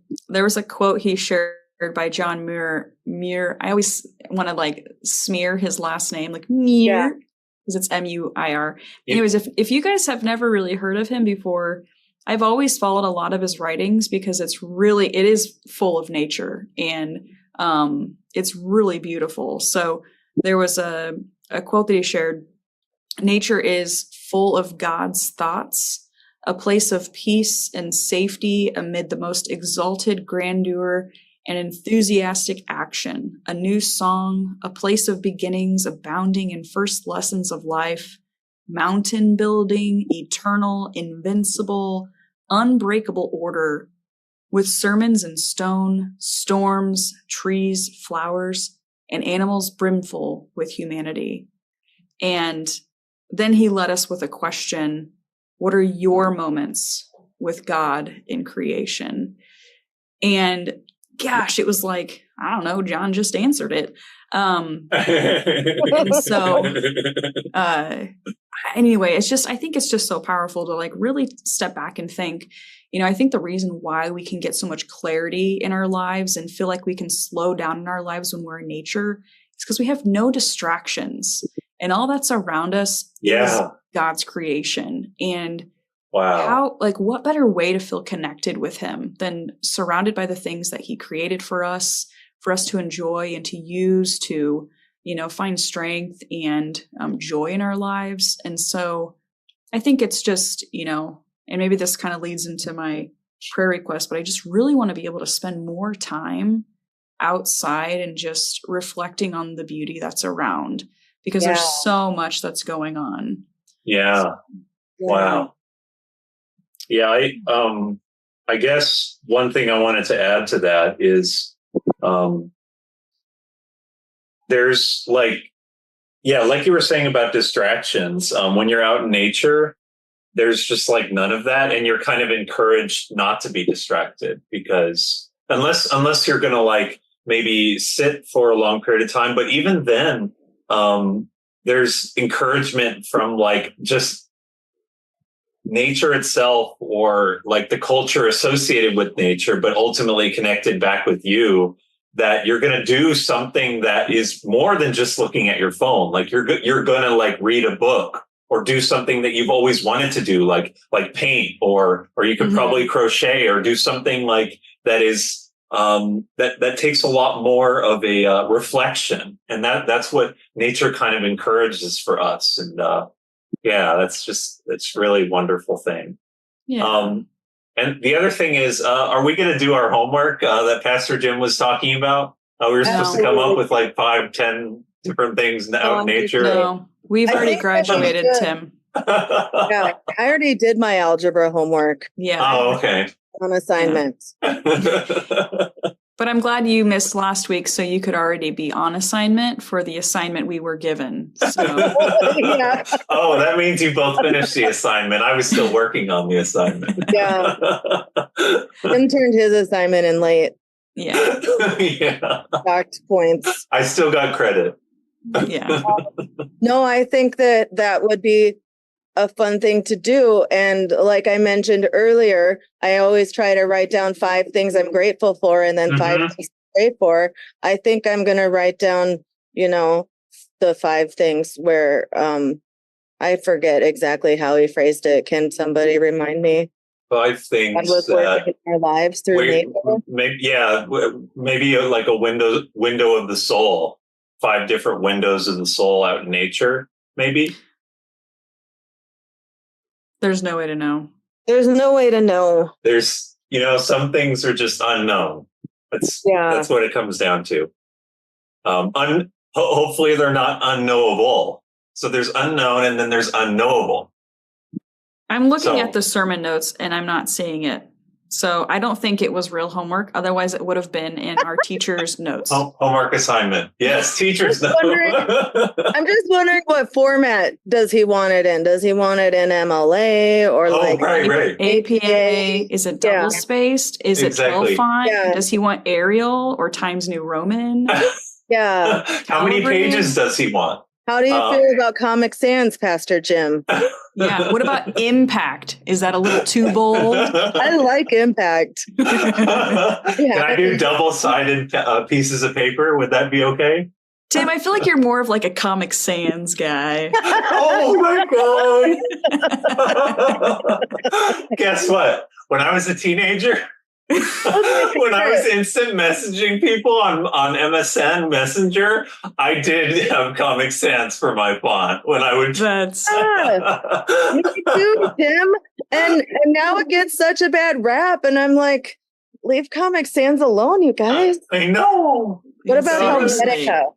quote he shared by John Muir. I always want to smear his last name Muir because it's Muir. Anyways, if you guys have never really heard of him before, I've always followed a lot of his writings because it is full of nature and it's really beautiful. So there was a quote that he shared nature is full of God's thoughts, a place of peace and safety amid the most exalted grandeur and enthusiastic action, a new song, a place of beginnings abounding in first lessons of life, mountain building, eternal, invincible, unbreakable order, with sermons in stone, storms, trees, flowers, and animals brimful with humanity. And then he led us with a question: what are your moments with God in creation? And gosh, it was like, I don't know, John just answered it. And so anyway, I think it's just so powerful to like really step back and think, I think the reason why we can get so much clarity in our lives and feel like we can slow down in our lives when we're in nature is because we have no distractions, and all that's around us is God's creation. And wow, what better way to feel connected with him than surrounded by the things that he created for us to enjoy and to use to, find strength and joy in our lives. And so I think it's just, and maybe this kind of leads into my prayer request, but I just really want to be able to spend more time outside and just reflecting on the beauty that's around, because there's so much that's going on. Yeah. So, wow. Yeah. I guess one thing I wanted to add to that is, there's like you were saying about distractions, when you're out in nature, there's just like none of that. And you're kind of encouraged not to be distracted, because unless you're going to like maybe sit for a long period of time. But even then, there's encouragement from like just nature itself, or like the culture associated with nature, but ultimately connected back with you, that you're going to do something that is more than just looking at your phone. Like you're going to like read a book or do something that you've always wanted to do, like paint, or you could probably crochet, or do something like that is, that takes a lot more of a reflection. And that's what nature kind of encourages for us. And, it's really a wonderful thing. Yeah. And the other thing is, are we going to do our homework that Pastor Jim was talking about? We were supposed to come up with like 5-10 different things out in nature. No, we've already graduated, Tim. Yeah, I already did my algebra homework. Yeah. Oh, okay. On assignments. But I'm glad you missed last week, so you could already be on assignment for the assignment we were given. So. Yeah. Oh, that means you both finished the assignment. I was still working on the assignment. Yeah. Tim turned his assignment in late. Yeah. Yeah. Docked points. I still got credit. Yeah. No, I think that would be a fun thing to do. And like I mentioned earlier, I always try to write down 5 things I'm grateful for, and then 5 things I'm grateful for. I think I'm going to write down, the 5 things where I forget exactly how he phrased it. Can somebody remind me? 5 things God was working in our lives through nature. Maybe like a window of the soul. 5 different windows of the soul out in nature, maybe. There's no way to know. There's no way to know. There's, some things are just unknown. That's what it comes down to. Hopefully they're not unknowable. So there's unknown, and then there's unknowable. I'm looking at the sermon notes and I'm not seeing it. So I don't think it was real homework. Otherwise, it would have been in our teacher's notes. Homework assignment. Yes, teacher's notes. I'm just wondering what format does he want it in? Does he want it in MLA or right. APA? Is it double spaced? Is it 12 font? Yeah. Does he want Arial or Times New Roman? Yeah. How many pages does he want? How do you feel about Comic Sans, Pastor Jim? Yeah. What about impact? Is that a little too bold? I like impact. Can I do double-sided pieces of paper? Would that be okay? Tim, I feel like you're more of like a Comic Sans guy. Oh my God. Guess what? When I was a teenager, When I was instant messaging people on MSN Messenger, I did have Comic Sans for my font when I would. That's me too, Tim. And now it gets such a bad rap, and I'm like, leave Comic Sans alone, you guys. I know. What about Helvetica?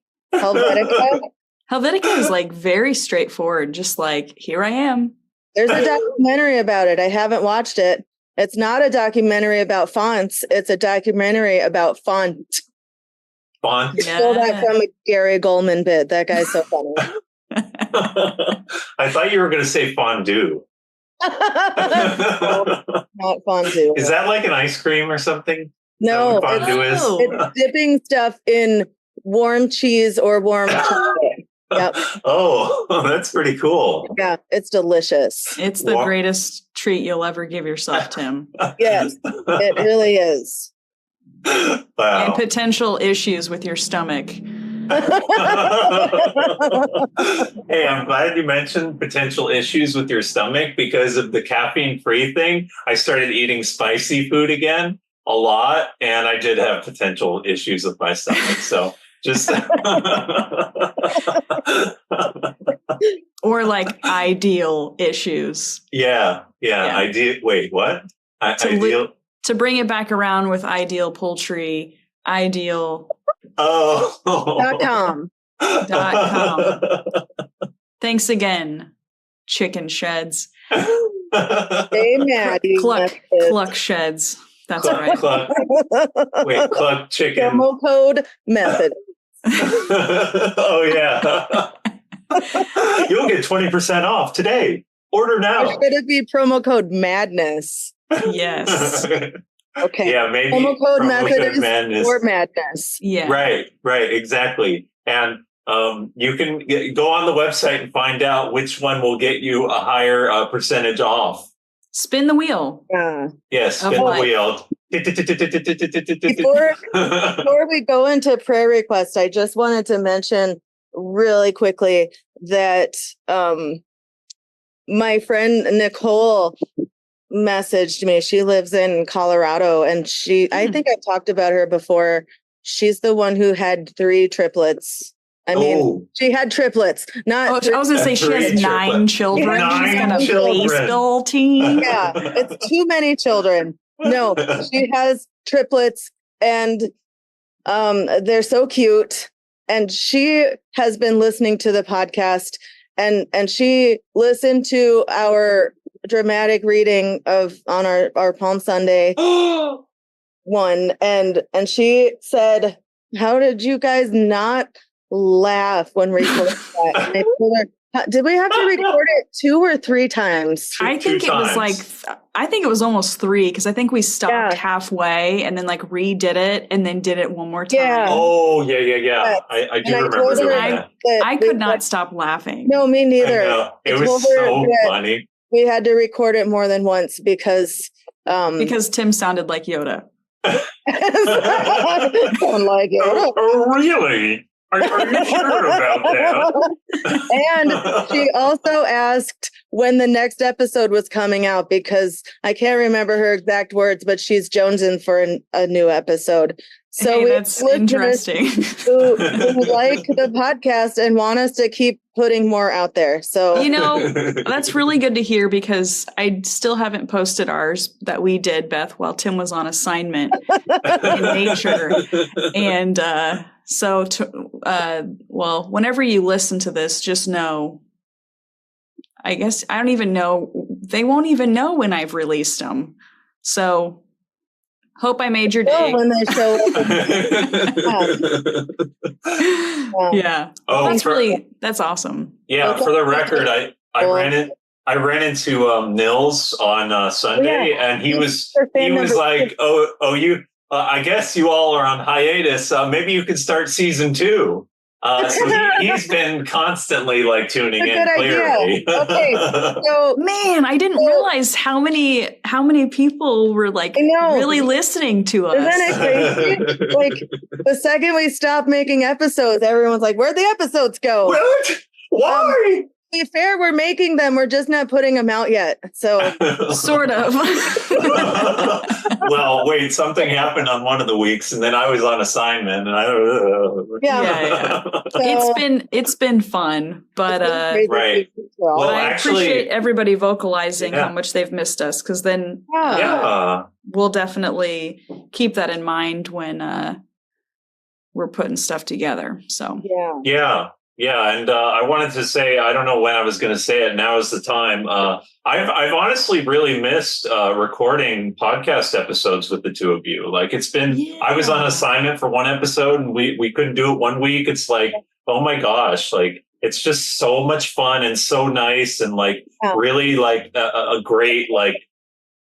Helvetica is like very straightforward, just like, here I am. There's a documentary about it. I haven't watched it. It's not a documentary about fonts. It's a documentary about font. Font? I stole that from a Gary Goldman bit. That guy's so funny. I thought you were going to say fondue. Not fondue. Is that like an ice cream or something? No, it's dipping stuff in warm cheese or warm chocolate. Yep. Oh, that's pretty cool. Yeah, it's delicious. It's the greatest treat you'll ever give yourself, Tim. Yes, it really is. Wow. And potential issues with your stomach. Hey, I'm glad you mentioned potential issues with your stomach because of the caffeine-free thing. I started eating spicy food again a lot, and I did have potential issues with my stomach. So just or like ideal issues. Yeah. Ideal. Wait, what? Ideal. To bring it back around with Ideal Poultry, Ideal. .com. Thanks again, Chicken Sheds. Hey, Maddie. Cluck Sheds. That's right. Cluck chicken. Promo code method. Oh, yeah. You'll get 20% off today. Order now. Or should it be promo code madness? Yes. Okay. Yeah, maybe promo code method is madness. or madness. Yeah. Right, exactly. And you can go on the website and find out which one will get you a higher percentage off. Spin the wheel. Yes, spin the wheel. Before we go into prayer requests, I just wanted to mention really quickly that my friend Nicole messaged me. She lives in Colorado, and I think I've talked about her before. She's the one who had 3 triplets. I mean, she had triplets. Not. I was going to say she has 9 children. She's got a baseball team. Yeah, it's too many children. No, she has triplets, and they're so cute. And she has been listening to the podcast, and she listened to our dramatic reading on our Palm Sunday one, and she said, "How did you guys not laugh when recording that?" And I told her, did we have to record it 2 or 3 times? I think it was almost 3, because I think we stopped halfway and then like redid it and then did it one more time. Yeah. Oh, yeah. I do remember doing that. I could not stop laughing. No, me neither. It was so funny. We had to record it more than once because Tim sounded like Yoda. Sound like Yoda. Really? Are you sure about that? And she also asked when the next episode was coming out, because I can't remember her exact words, but she's jonesing for a new episode. So that's interesting. who like the podcast and want us to keep putting more out there. So, that's really good to hear, because I still haven't posted ours that we did, Beth, while Tim was on assignment in nature. And whenever you listen to this, just know, I guess I don't even know. They won't even know when I've released them. So hope I made your day. When they show up. Yeah. That's awesome. Yeah. For the record, I ran into Nils on Sunday, and he was like, you. I guess you all are on hiatus. Maybe you could start season 2. So he's been constantly like tuning in clearly. Okay, so man, I didn't realize how many people were like really listening to us. Isn't it crazy? Like the second we stopped making episodes, everyone's like, "Where'd the episodes go?" What? Why? be fair, we're making them. We're just not putting them out yet. So sort of. Well, wait, something happened on one of the weeks and then I was on assignment and yeah. So, it's been fun, but right. Well, I appreciate everybody vocalizing how much they've missed us, because then we'll definitely keep that in mind when we're putting stuff together. So yeah, and I wanted to say, I don't know when I was going to say it. Now is the time. I've honestly really missed recording podcast episodes with the two of you. Like it's been, I was on assignment for one episode and we couldn't do it one week. It's like, oh my gosh, like it's just so much fun and so nice and like really like a great like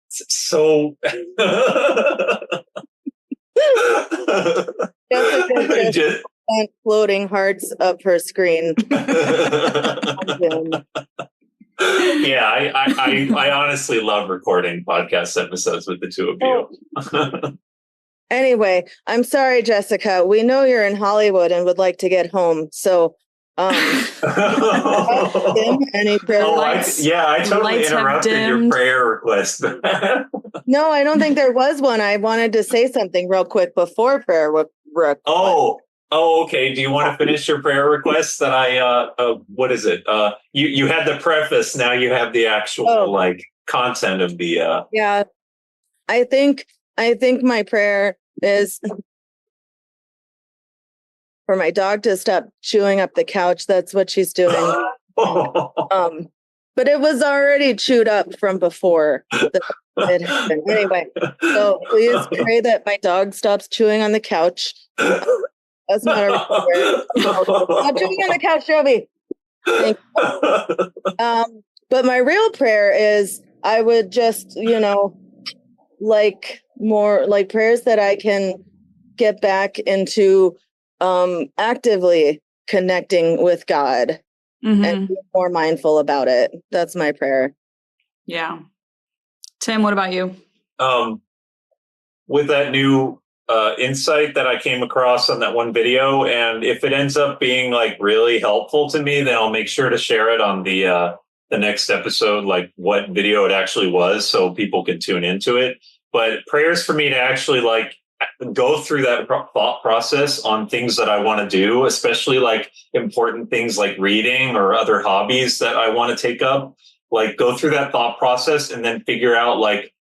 so. Just floating hearts up her screen. Yeah, I honestly love recording podcast episodes with the two of you. Anyway, I'm sorry, Jessica. We know you're in Hollywood and would like to get home. So, any prayer? I totally interrupted your prayer request. No, I don't think there was one. I wanted to say something real quick before prayer request. Oh, okay. Do you want to finish your prayer request that what is it? You had the preface. Now you have the actual like content of the. Yeah, I think my prayer is for my dog to stop chewing up the couch. That's what she's doing. But it was already chewed up from before it happened. Anyway, so please pray that my dog stops chewing on the couch. That's not a prayer. Stop chewing on the couch, Joby. But my real prayer is I would just, like more like prayers that I can get back into actively connecting with God and be more mindful about it. That's my prayer. Yeah. Tim, what about you? With that new insight that I came across on that one video, and if it ends up being like really helpful to me, then I'll make sure to share it on the next episode, like what video it actually was, so people can tune into it. But prayers for me to actually like go through that thought process on things that I want to do, especially like important things like reading or other hobbies that I want to take up, like go through that thought process and then figure out like,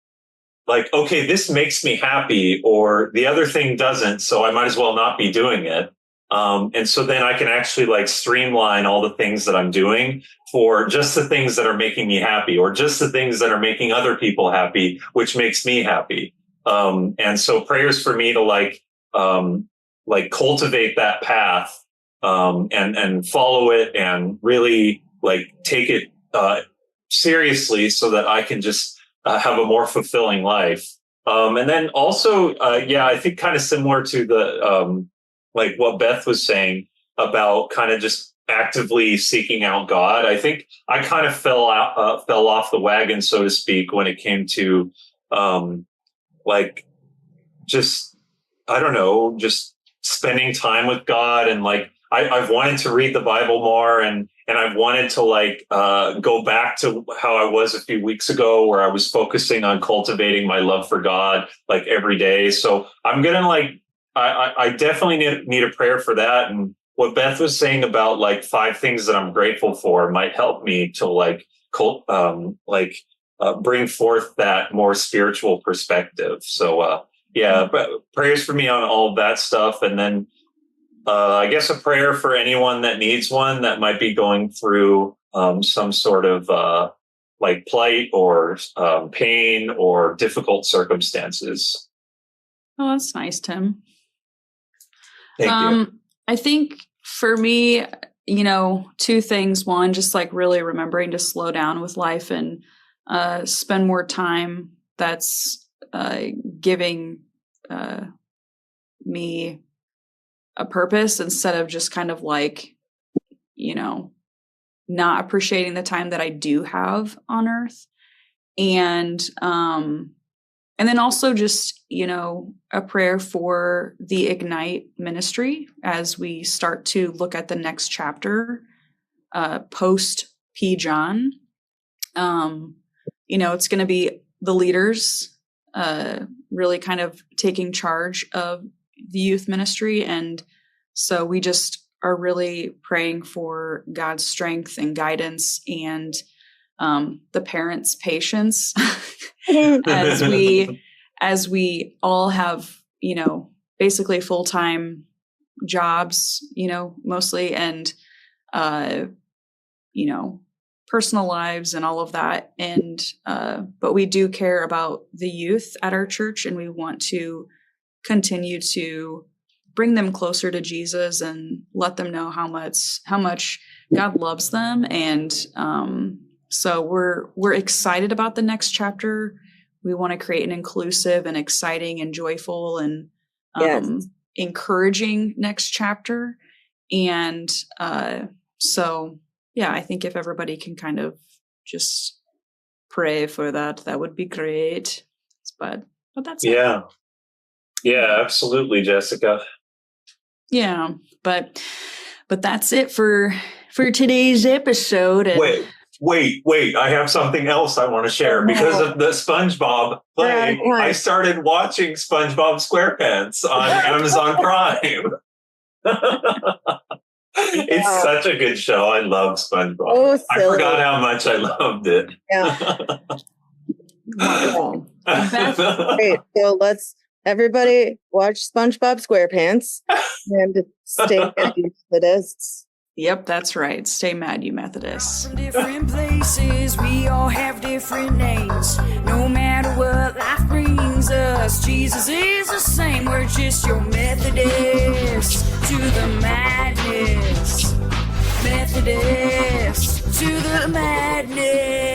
okay, this makes me happy or the other thing doesn't. So I might as well not be doing it. And so then I can actually like streamline all the things that I'm doing for just the things that are making me happy or just the things that are making other people happy, which makes me happy. And so prayers for me to like cultivate that path, and follow it and really like take it, seriously so that I can just, have a more fulfilling life. And then also, I think kind of similar to the, like what Beth was saying about kind of just actively seeking out God. I think I kind of fell off the wagon, so to speak, when it came to, like just, I don't know, just spending time with God. And like, I've wanted to read the Bible more and I've wanted to like, go back to how I was a few weeks ago where I was focusing on cultivating my love for God, like every day. So I'm going to like, I definitely need a prayer for that. And what Beth was saying about like 5 things that I'm grateful for might help me to like, bring forth that more spiritual perspective. So, but prayers for me on all of that stuff. And then, I guess a prayer for anyone that needs one that might be going through, some sort of, like plight or, pain or difficult circumstances. Oh, that's nice, Tim. Thank you. I think for me, 2 things. One, just like really remembering to slow down with life and spend more time that's giving me a purpose instead of just kind of like, not appreciating the time that I do have on earth. And then also just, a prayer for the Ignite ministry as we start to look at the next chapter, post P. John. It's going to be the leaders really kind of taking charge of the youth ministry. And so we just are really praying for God's strength and guidance and the parents' patience as we all have, basically full-time jobs, mostly, and, personal lives and all of that. And, but we do care about the youth at our church, and we want to continue to bring them closer to Jesus and let them know how much God loves them. And, so we're excited about the next chapter. We want to create an inclusive and exciting and joyful and, encouraging next chapter. And, so yeah, I think if everybody can kind of just pray for that, that would be great. But that's it. Yeah, absolutely, Jessica. Yeah, but that's it for today's episode. And Wait, I have something else I want to share. Because of the SpongeBob play, I started watching SpongeBob SquarePants on Amazon Prime. It's such a good show. I love SpongeBob. Oh, I forgot how much I loved it. Yeah. Wonderful. Great. So let's everybody watch SpongeBob SquarePants and stay Methodists. Yep, that's right. Stay mad, you Methodists. From different places, we all have different names. No matter what life brings us, Jesus is the same. We're just your Methodists to the madness. Methodist to the madness.